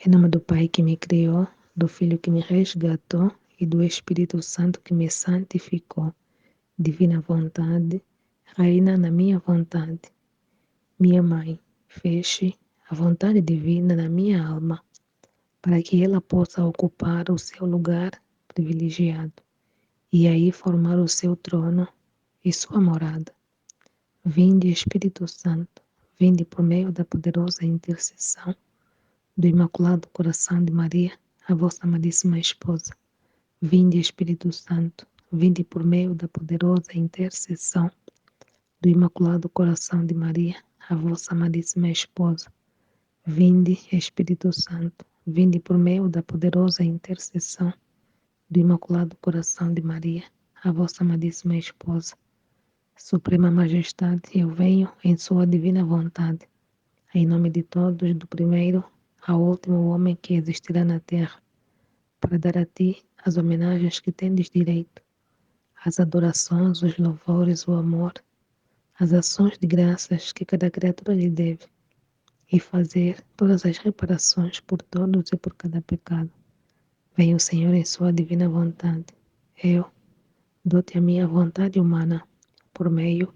Em nome do Pai que me criou, do Filho que me resgatou e do Espírito Santo que me santificou. Divina vontade, reina na minha vontade. Minha Mãe, feche a vontade divina na minha alma, para que ela possa ocupar o seu lugar privilegiado e aí formar o seu trono e sua morada. Vinde, Espírito Santo, vinde por meio da poderosa intercessão do Imaculado Coração de Maria, a vossa amadíssima esposa. Vinde, Espírito Santo, vinde por meio da poderosa intercessão do Imaculado Coração de Maria, a vossa amadíssima esposa. Vinde, Espírito Santo, vinde por meio da poderosa intercessão do Imaculado Coração de Maria, a vossa amadíssima esposa. Suprema Majestade, eu venho em sua divina vontade, em nome de todos, do primeiro ao último homem que existirá na terra, para dar a ti as homenagens que tendes direito, as adorações, os louvores, o amor, as ações de graças que cada criatura lhe deve, e fazer todas as reparações por todos e por cada pecado. Venha o Senhor em sua divina vontade. Eu dou-te a minha vontade humana, por meio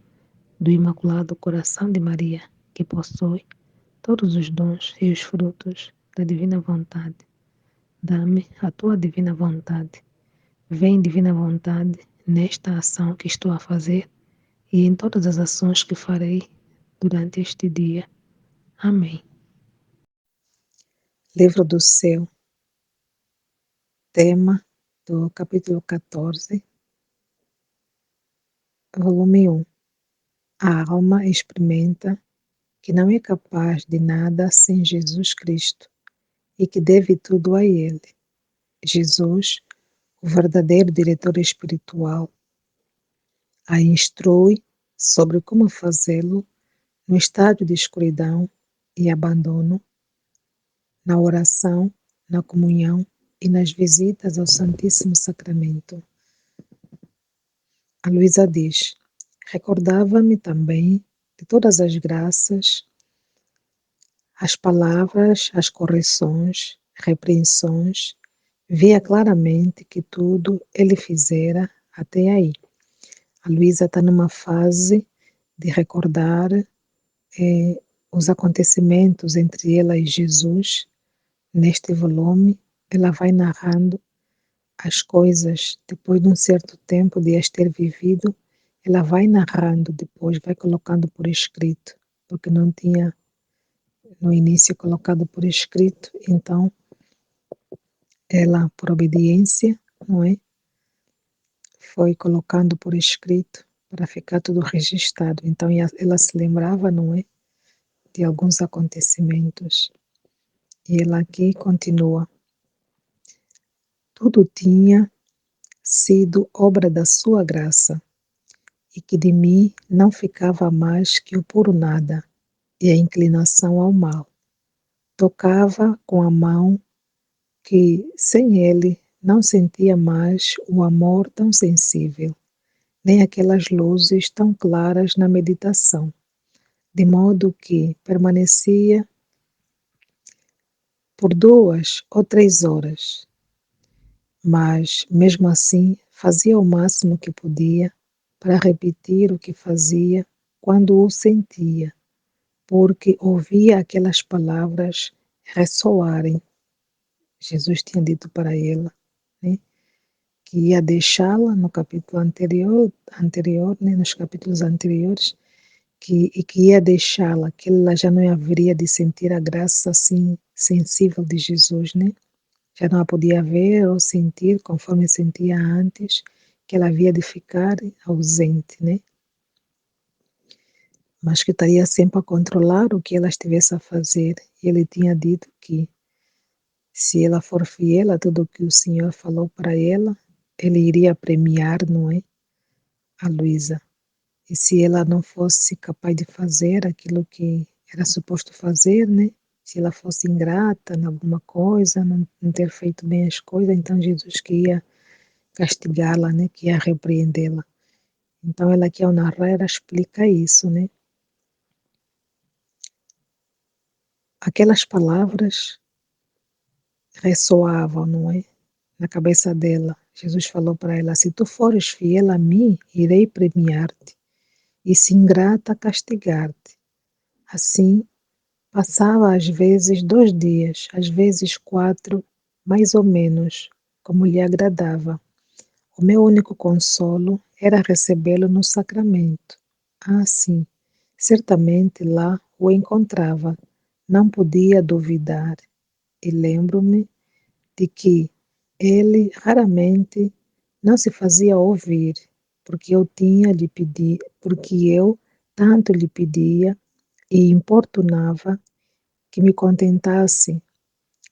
do Imaculado Coração de Maria, que possui todos os dons e os frutos da divina vontade. Dá-me a tua divina vontade. Vem, divina vontade, nesta ação que estou a fazer e em todas as ações que farei durante este dia. Amém. Livro do Céu, tema do capítulo 14, volume 1. A alma experimenta que não é capaz de nada sem Jesus Cristo e que deve tudo a Ele. Jesus, o verdadeiro diretor espiritual, a instrui sobre como fazê-lo no estado de escuridão e abandono, na oração, na comunhão e nas visitas ao Santíssimo Sacramento. A Luísa diz: recordava-me também de todas as graças, as palavras, as correções, repreensões, via claramente que tudo ele fizera até aí. A Luísa está numa fase de recordar os acontecimentos entre ela e Jesus. Neste volume, ela vai narrando as coisas depois de um certo tempo de as ter vivido. Ela vai narrando depois, vai colocando por escrito, porque não tinha no início colocado por escrito. Então, ela, por obediência, não é? Foi colocando por escrito para ficar tudo registrado. Então, ela se lembrava, não é? De alguns acontecimentos. E ela aqui continua. Tudo tinha sido obra da sua graça, e que de mim não ficava mais que o puro nada e a inclinação ao mal. Tocava com a mão que, sem ele, não sentia mais o amor tão sensível, nem aquelas luzes tão claras na meditação, de modo que permanecia por 2 ou 3 horas, mas, mesmo assim, fazia o máximo que podia para repetir o que fazia quando o sentia, porque ouvia aquelas palavras ressoarem. Jesus tinha dito para ela, né, que ia deixá-la no capítulo anterior, né, nos capítulos anteriores, e que ia deixá-la, que ela já não haveria de sentir a graça assim sensível de Jesus, né? Já não a podia ver ou sentir conforme sentia antes, que ela havia de ficar ausente, né? Mas que estaria sempre a controlar o que ela estivesse a fazer. E ele tinha dito que, se ela for fiel a tudo o que o Senhor falou para ela, ele iria premiar, não é? A Luísa. E se ela não fosse capaz de fazer aquilo que era suposto fazer, né? Se ela fosse ingrata em alguma coisa, não ter feito bem as coisas, então Jesus que ia castigá-la, né? Que ia repreendê-la. Então ela aqui ao narrar, ela explica isso, né? Aquelas palavras ressoavam, não é? Na cabeça dela. Jesus falou para ela: se tu fores fiel a mim, irei premiar-te, e se ingrata, castigar-te. Assim, passava às vezes 2 dias, às vezes 4, mais ou menos, como lhe agradava. O meu único consolo era recebê-lo no sacramento. Ah, sim, certamente lá o encontrava. Não podia duvidar. E lembro-me de que ele raramente não se fazia ouvir, porque eu tanto lhe pedia e importunava que me contentasse,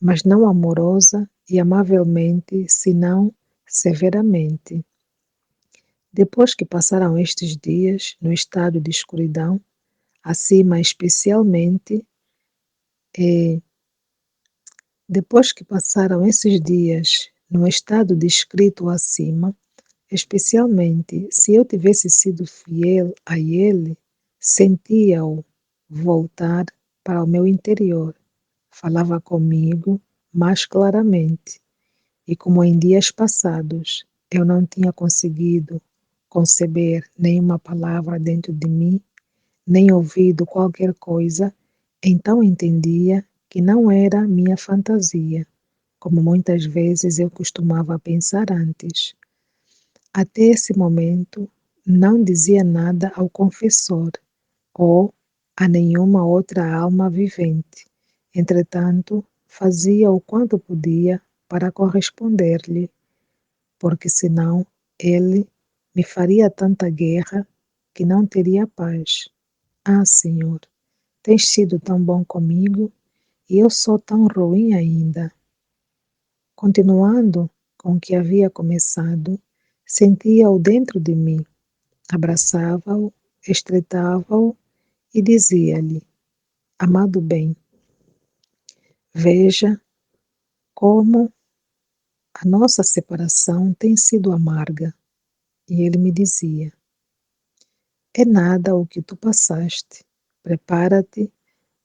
mas não amorosa e amavelmente, senão severamente. Depois que passaram estes dias no estado de escuridão, acima especialmente, eh, depois que passaram esses dias no estado descrito acima, especialmente se eu tivesse sido fiel a ele, sentia-o voltar para o meu interior, falava comigo mais claramente, e como em dias passados eu não tinha conseguido conceber nenhuma palavra dentro de mim, nem ouvido qualquer coisa, então entendia que não era minha fantasia, como muitas vezes eu costumava pensar antes. Até esse momento, não dizia nada ao confessor ou a nenhuma outra alma vivente. Entretanto, fazia o quanto podia para corresponder-lhe, porque senão ele me faria tanta guerra que não teria paz. Ah, Senhor, tens sido tão bom comigo e eu sou tão ruim ainda. Continuando com o que havia começado, sentia-o dentro de mim, abraçava-o, estreitava-o e dizia-lhe: amado bem, veja como a nossa separação tem sido amarga. E ele me dizia: é nada o que tu passaste. Prepara-te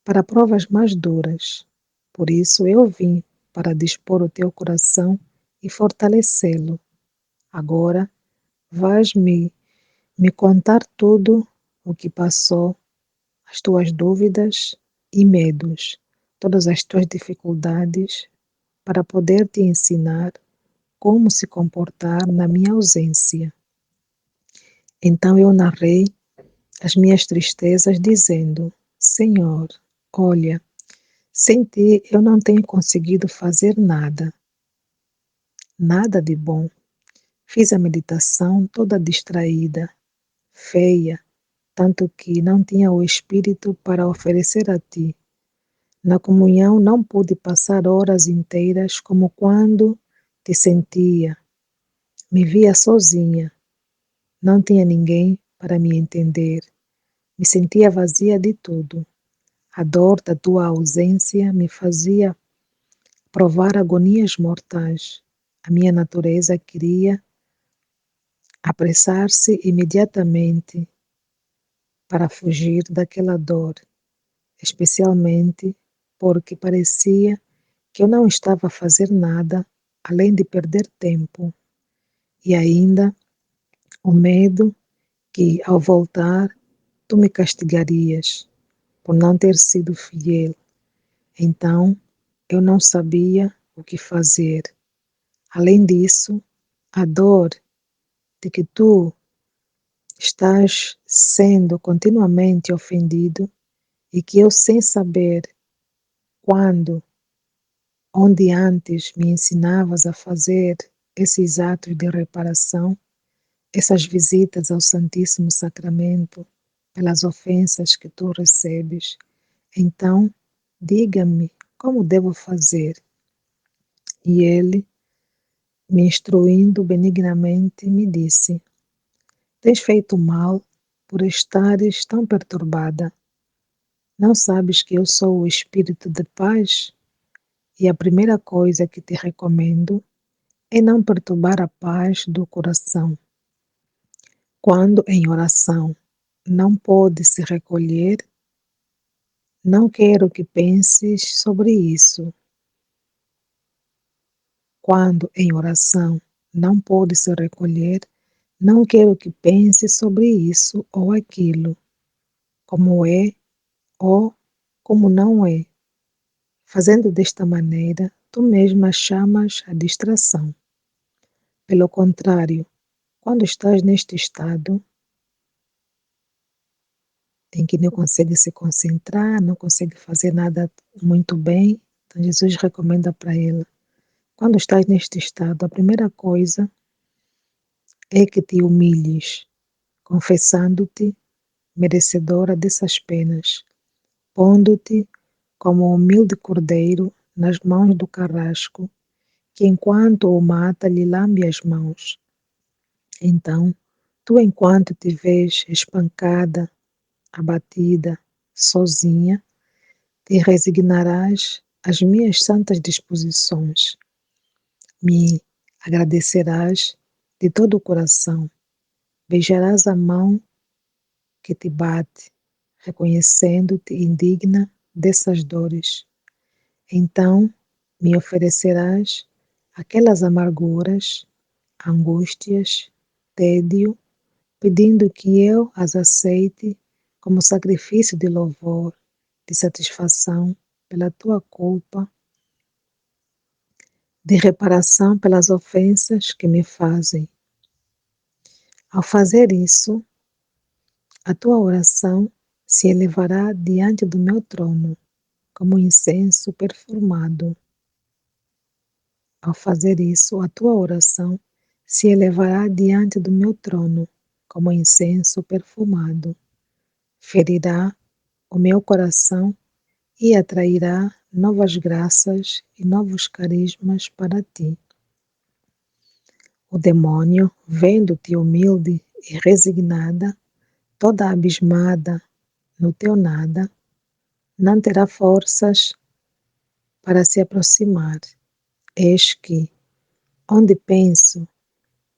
para provas mais duras. Por isso eu vim para dispor o teu coração e fortalecê-lo. Agora vais me contar tudo o que passou, as tuas dúvidas e medos, todas as tuas dificuldades, para poder te ensinar como se comportar na minha ausência. Então eu narrei as minhas tristezas, dizendo: Senhor, olha, sem ti eu não tenho conseguido fazer nada, nada de bom. Fiz a meditação toda distraída, feia, tanto que não tinha o espírito para oferecer a ti. Na comunhão não pude passar horas inteiras como quando te sentia. Me via sozinha, não tinha ninguém para me entender. Me sentia vazia de tudo. A dor da tua ausência me fazia provar agonias mortais. A minha natureza queria apressar-se imediatamente para fugir daquela dor, especialmente porque parecia que eu não estava a fazer nada além de perder tempo, e ainda o medo que, ao voltar, tu me castigarias por não ter sido fiel. Então, eu não sabia o que fazer. Além disso, a dor de que tu estás sendo continuamente ofendido e que eu, sem saber quando, onde antes me ensinavas a fazer esses atos de reparação, essas visitas ao Santíssimo Sacramento, pelas ofensas que tu recebes, então diga-me como devo fazer. E ele, me instruindo benignamente, me disse: tens feito mal por estares tão perturbada. Não sabes que eu sou o espírito de paz? E a primeira coisa que te recomendo é não perturbar a paz do coração. Quando em oração não pode se recolher, não quero que penses sobre isso. Quando em oração não pode se recolher, não quero que pense sobre isso ou aquilo, como é ou como não é. Fazendo desta maneira, tu mesma chamas a distração. Pelo contrário, quando estás neste estado em que não consegue se concentrar, não consegue fazer nada muito bem, então Jesus recomenda para ela: quando estás neste estado, a primeira coisa é que te humilhes, confessando-te merecedora dessas penas, pondo-te como um humilde cordeiro nas mãos do carrasco, que enquanto o mata lhe lambe as mãos. Então, tu enquanto te vês espancada, abatida, sozinha, te resignarás às minhas santas disposições, me agradecerás de todo o coração, beijarás a mão que te bate, reconhecendo-te indigna dessas dores. Então me oferecerás aquelas amarguras, angústias, tédio, pedindo que eu as aceite como sacrifício de louvor, de satisfação pela tua culpa, de reparação pelas ofensas que me fazem. Ao fazer isso, a tua oração se elevará diante do meu trono, como incenso perfumado. Ao fazer isso, a tua oração se elevará diante do meu trono, como incenso perfumado. Ferirá o meu coração e atrairá novas graças e novos carismas para ti. O demônio, vendo-te humilde e resignada, toda abismada no teu nada, não terá forças para se aproximar. Eis que, onde penso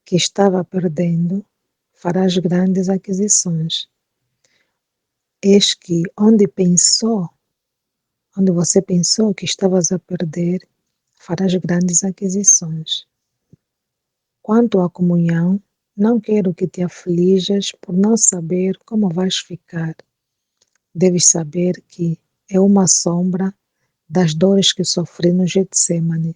que estava perdendo, farás grandes aquisições. Eis que, onde você pensou que estavas a perder, farás grandes aquisições. Quanto à comunhão, não quero que te aflijas por não saber como vais ficar. Deves saber que é uma sombra das dores que sofri no Getsemane.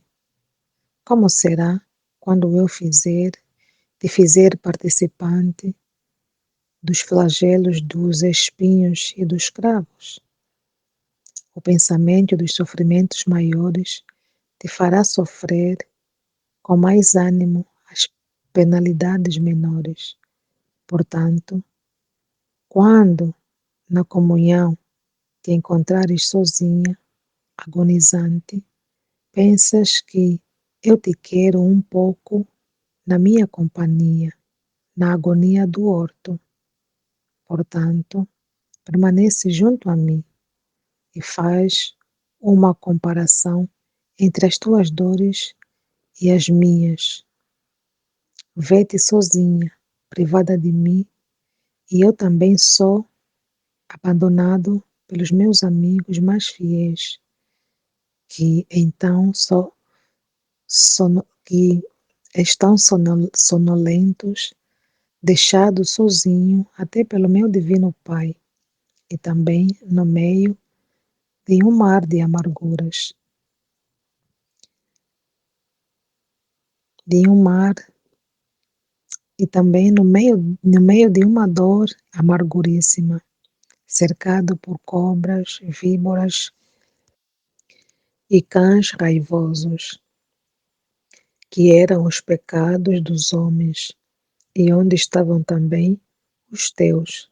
Como será quando eu te fizer participante dos flagelos dos espinhos e dos cravos? O pensamento dos sofrimentos maiores te fará sofrer com mais ânimo as penalidades menores. Portanto, quando na comunhão te encontrares sozinha, agonizante, pensas que eu te quero um pouco na minha companhia, na agonia do horto. Portanto, permanece junto a mim e faz uma comparação entre as tuas dores e as minhas. Vê-te sozinha, privada de mim, e eu também sou abandonado pelos meus amigos mais fiéis, que então que estão sonolentos, deixados sozinho até pelo meu divino Pai, e também no meio de um mar de amarguras, de um mar e também no meio de uma dor amarguríssima, cercado por cobras, víboras e cães raivosos, que eram os pecados dos homens, e onde estavam também os teus,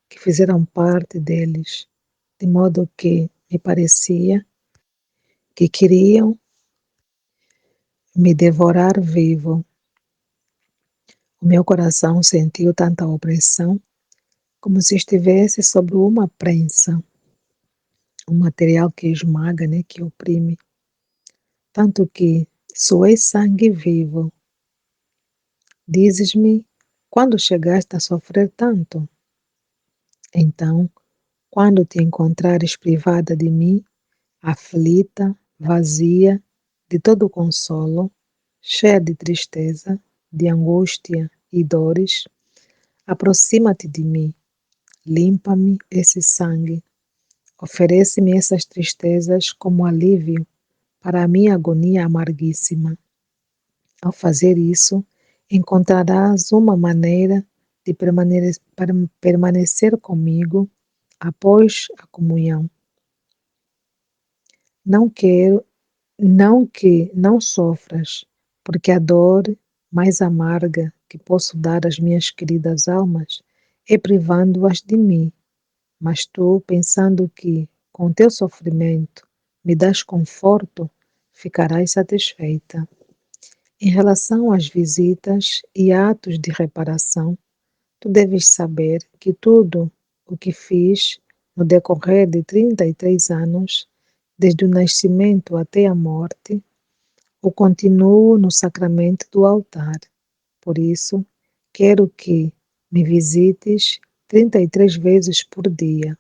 que fizeram parte deles, de modo que me parecia que queriam me devorar vivo. O meu coração sentiu tanta opressão, como se estivesse sobre uma prensa, um material que esmaga, né, que oprime, tanto que suei sangue vivo. Dizes-me, quando chegaste a sofrer tanto? Então, quando te encontrares privada de mim, aflita, vazia de todo o consolo, cheia de tristeza, de angústia e dores, aproxima-te de mim, limpa-me esse sangue, oferece-me essas tristezas como alívio para a minha agonia amarguíssima. Ao fazer isso, encontrarás uma maneira de permanecer comigo após a comunhão. Não quero, não que não sofras, porque a dor mais amarga que posso dar às minhas queridas almas é privando-as de mim, mas tu, pensando que com teu sofrimento me dás conforto, ficarás satisfeita. Em relação às visitas e atos de reparação, tu deves saber que tudo o que fiz no decorrer de 33 anos, desde o nascimento até a morte, o continuo no sacramento do altar. Por isso, quero que me visites 33 vezes por dia,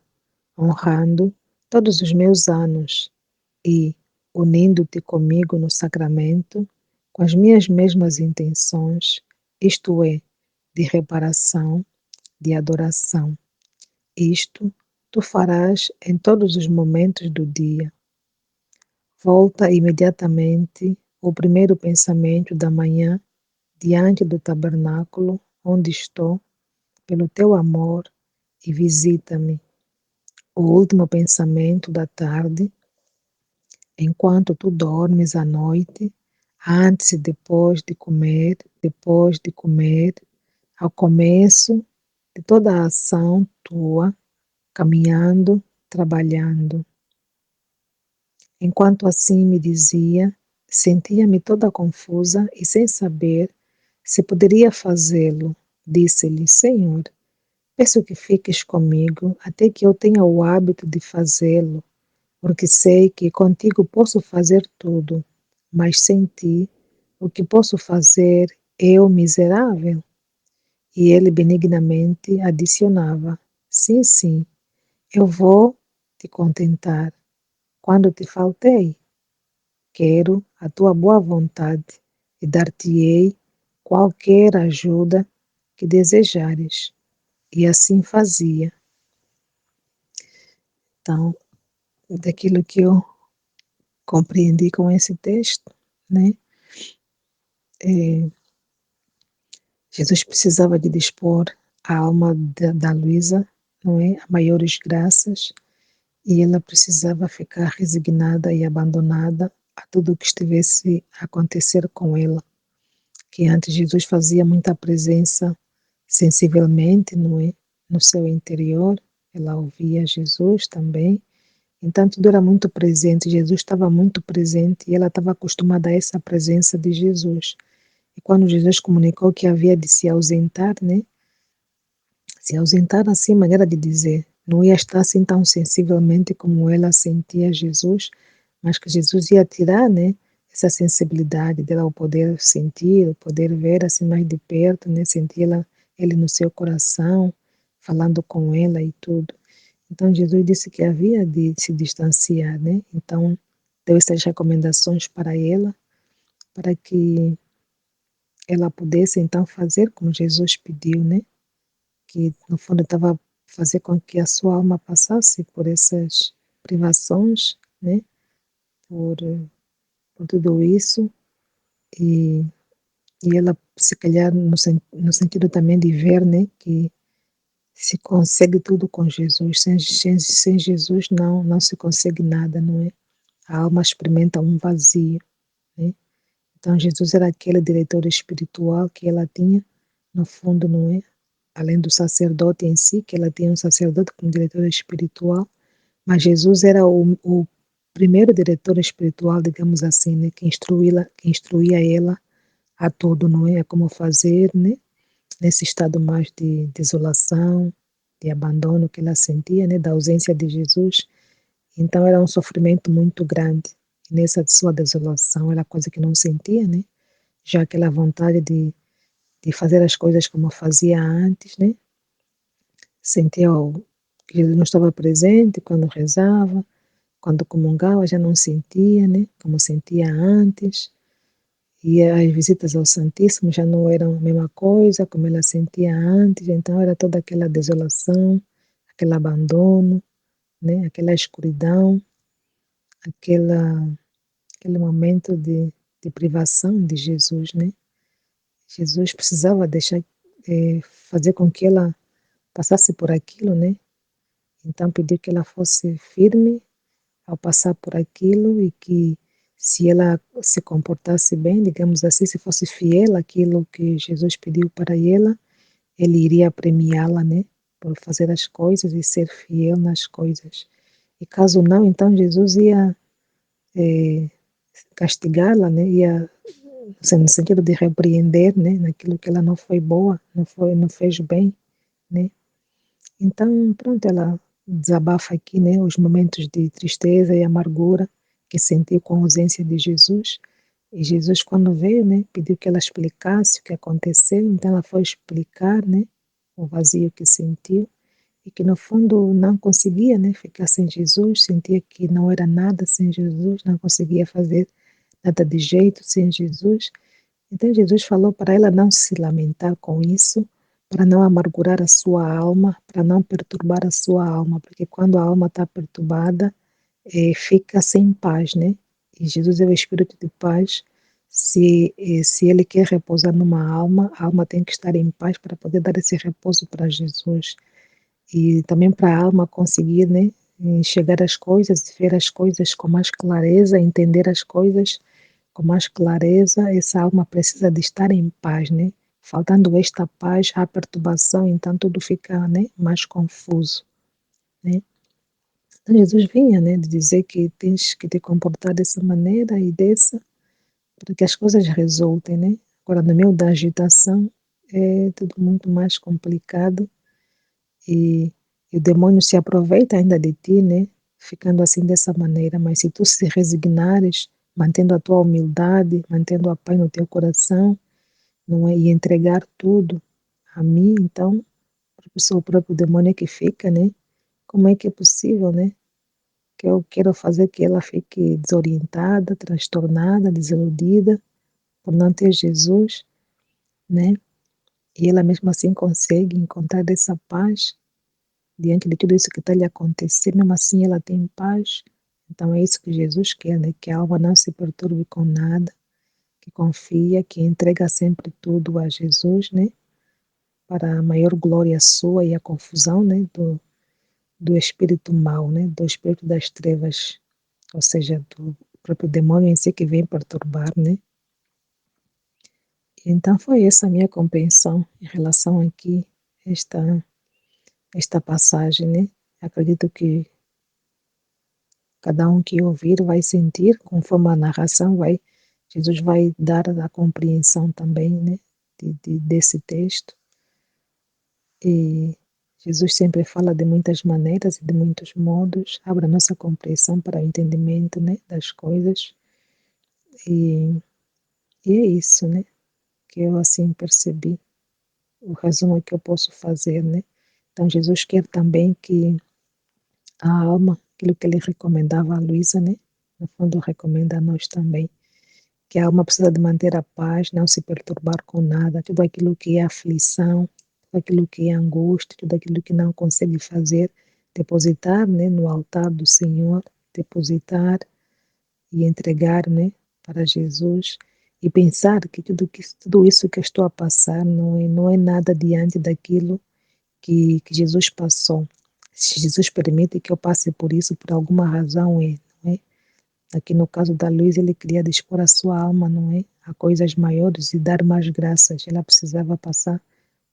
honrando todos os meus anos e unindo-te comigo no sacramento, com as minhas mesmas intenções, isto é, de reparação, de adoração. Isto tu farás em todos os momentos do dia. Volta imediatamente o primeiro pensamento da manhã diante do tabernáculo onde estou, pelo teu amor, e visita-me. O último pensamento da tarde, enquanto tu dormes à noite, antes e depois de comer, ao começo de toda a ação tua, caminhando, trabalhando. Enquanto assim me dizia, sentia-me toda confusa e sem saber se poderia fazê-lo. Disse-lhe: Senhor, peço que fiques comigo até que eu tenha o hábito de fazê-lo, porque sei que contigo posso fazer tudo, mas sem ti, o que posso fazer eu miserável? E ele benignamente adicionava: Sim, sim, eu vou te contentar. Quando te faltei, quero a tua boa vontade e dar-te-ei qualquer ajuda que desejares. E assim fazia. Então, daquilo que eu compreendi com esse texto, né? Jesus precisava de dispor a alma da Luísa, não é, a maiores graças, e ela precisava ficar resignada e abandonada a tudo o que estivesse a acontecer com ela, que antes Jesus fazia muita presença sensivelmente, não é, no seu interior, ela ouvia Jesus também, então tudo era muito presente, Jesus estava muito presente e ela estava acostumada a essa presença de Jesus. E quando Jesus comunicou que havia de se ausentar, né? Se ausentar assim, maneira de dizer, não ia estar assim tão sensivelmente como ela sentia Jesus, mas que Jesus ia tirar, né? Essa sensibilidade dela, o poder sentir, o poder ver assim mais de perto, né? Sentir ele no seu coração, falando com ela e tudo. Então Jesus disse que havia de se distanciar, né? Então deu essas recomendações para ela, para que ela pudesse então fazer como Jesus pediu, né? Que no fundo estava a fazer com que a sua alma passasse por essas privações, né? Por, por tudo isso e, e ela se calhar no sentido também de ver, né? Que se consegue tudo com Jesus, sem Jesus não se consegue nada, não é? A alma experimenta um vazio, né? Então Jesus era aquele diretor espiritual que ela tinha, no fundo, não é? Além do sacerdote em si, que ela tinha um sacerdote como diretor espiritual, mas Jesus era o primeiro diretor espiritual, digamos assim, né? Que instruía ela a tudo, não é? A como fazer, né? Nesse estado mais de desolação, de abandono que ela sentia, né? Da ausência de Jesus. Então era um sofrimento muito grande. E nessa sua desolação era coisa que não sentia, né? Já aquela vontade de fazer as coisas como fazia antes, né? Sentia que Jesus não estava presente quando rezava, quando comungava já não sentia, né? Como sentia antes. E as visitas ao Santíssimo já não eram a mesma coisa como ela sentia antes, então era toda aquela desolação, aquele abandono, né? Aquela escuridão, aquela, aquele momento de privação de Jesus, né? Jesus precisava deixar, fazer com que ela passasse por aquilo, né? Então pediu que ela fosse firme ao passar por aquilo e que se ela se comportasse bem, digamos assim, se fosse fiel àquilo que Jesus pediu para ela, ele iria premiá-la, né? Por fazer as coisas e ser fiel nas coisas. E caso não, então Jesus ia castigá-la, né? Ia, assim, no sentido de repreender, né? Naquilo que ela não foi boa, não fez bem, né? Então, pronto, ela desabafa aqui, né, os momentos de tristeza e amargura que sentiu com a ausência de Jesus. E Jesus, quando veio, né, pediu que ela explicasse o que aconteceu. Então, ela foi explicar, né, o vazio que sentiu e que, no fundo, não conseguia, né, ficar sem Jesus, sentia que não era nada sem Jesus, não conseguia fazer nada de jeito sem Jesus. Então Jesus falou para ela não se lamentar com isso, para não amargurar a sua alma, para não perturbar a sua alma, porque quando a alma está perturbada, fica sem paz, né? E Jesus é o Espírito de paz. Se ele quer repousar numa alma, a alma tem que estar em paz para poder dar esse repouso para Jesus. E também para a alma conseguir, né, enxergar as coisas, ver as coisas com mais clareza, entender as coisas com mais clareza, essa alma precisa de estar em paz, né? Faltando esta paz, há perturbação, então tudo fica, né, mais confuso, né? Então Jesus vinha, né, de dizer que tens que te comportar dessa maneira e dessa, para que as coisas resultem, né? Agora, no meio da agitação, é tudo muito mais complicado e, e o demônio se aproveita ainda de ti, né? Ficando assim dessa maneira, mas se tu se resignares, mantendo a tua humildade, mantendo a paz no teu coração, não é? E entregar tudo a mim, então, o próprio demônio é que fica, né? Como é que é possível, né? Que eu quero fazer que ela fique desorientada, transtornada, desiludida por não ter Jesus, né? E ela mesmo assim consegue encontrar essa paz diante de tudo isso que está lhe acontecendo, mesmo assim ela tem paz. Então é isso que Jesus quer, né? Que a alma não se perturbe com nada, que confia, que entrega sempre tudo a Jesus, né? Para a maior glória sua e a confusão, né? Do espírito mau, né? Do espírito das trevas, ou seja, do próprio demônio em si que vem perturbar, né? Então foi essa a minha compreensão em relação aqui esta esta passagem, né? Acredito que cada um que ouvir vai sentir, conforme a narração Jesus vai dar a compreensão também, né? Desse texto. E Jesus sempre fala de muitas maneiras e de muitos modos, abre a nossa compreensão para o entendimento, né, das coisas. E, e é isso, né, que eu assim percebi, o resumo que eu posso fazer, né. Então Jesus quer também que a alma, aquilo que ele recomendava a Luísa, né, no fundo recomenda a nós também, que a alma precisa de manter a paz, não se perturbar com nada, tudo aquilo que é aflição, tudo aquilo que é angústia, tudo aquilo que não consegue fazer, depositar, né, no altar do Senhor, depositar e entregar, né, para Jesus e pensar que tudo isso que eu estou a passar não é nada diante daquilo que Jesus passou. Se Jesus permite que eu passe por isso, por alguma razão não é? Aqui no caso da Luísa, ele queria dispor a sua alma, não é? A coisas maiores e dar mais graças. Ela precisava passar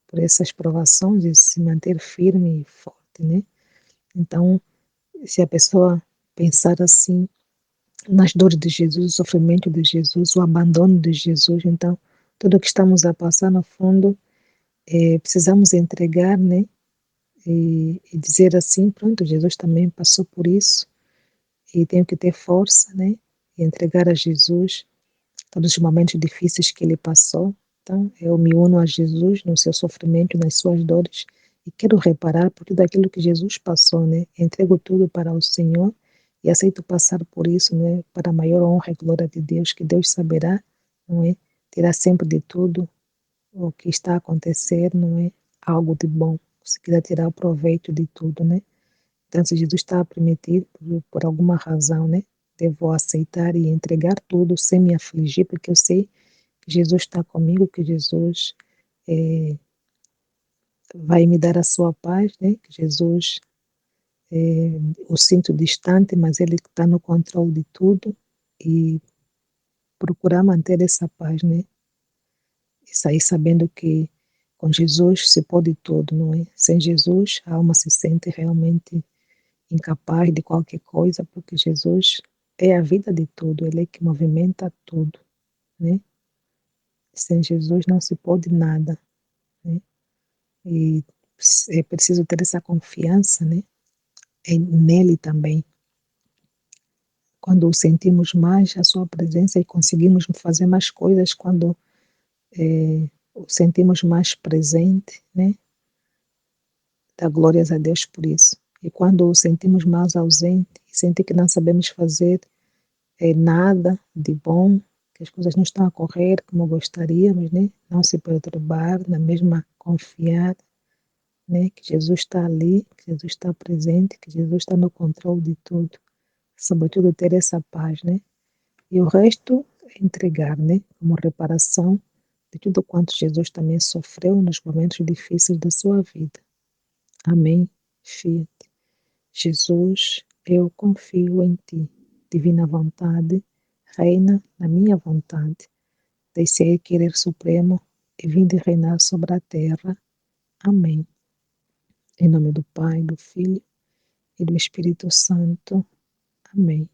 por essas provações e se manter firme e forte, né? Então, se a pessoa pensar assim, nas dores de Jesus, o sofrimento de Jesus, o abandono de Jesus, então, tudo o que estamos a passar, no fundo, precisamos entregar, né? E dizer assim, pronto, Jesus também passou por isso e tenho que ter força, né? E entregar a Jesus todos os momentos difíceis que ele passou. Então, eu me uno a Jesus no seu sofrimento, nas suas dores, e quero reparar por tudo aquilo que Jesus passou, né? Entrego tudo para o Senhor e aceito passar por isso, né? Para a maior honra e glória de Deus, que Deus saberá, não é? Tirar sempre de tudo o que está a acontecer, não é? Algo de bom. Se quiser tirar o proveito de tudo, né? Então, se Jesus está a permitir, por alguma razão, né? Devo aceitar e entregar tudo sem me afligir, porque eu sei que Jesus está comigo, que Jesus vai me dar a sua paz, né? Que Jesus, o sinto distante, mas Ele está no controle de tudo e procurar manter essa paz, né? E sair sabendo que com Jesus se pode tudo, não é? Sem Jesus, a alma se sente realmente incapaz de qualquer coisa, porque Jesus é a vida de tudo, Ele é que movimenta tudo, né? Sem Jesus não se pode nada, né? E é preciso ter essa confiança, né? Nele também. Quando o sentimos mais a sua presença e conseguimos fazer mais coisas quando o sentimos mais presente, né? Dá glórias a Deus por isso. E quando o sentimos mais ausente e sentir que não sabemos fazer nada de bom, que as coisas não estão a correr como gostaríamos, né? Não se perturbar, na mesma confiar, né? Que Jesus está ali, que Jesus está presente, que Jesus está no controle de tudo. Sobretudo ter essa paz, né? E o resto é entregar, né? Como reparação de tudo quanto Jesus também sofreu nos momentos difíceis da sua vida. Amém. Fiat. Jesus, eu confio em ti. Divina vontade, reina na minha vontade. Deixei querer supremo e vim de reinar sobre a terra. Amém. Em nome do Pai, do Filho e do Espírito Santo. Amém.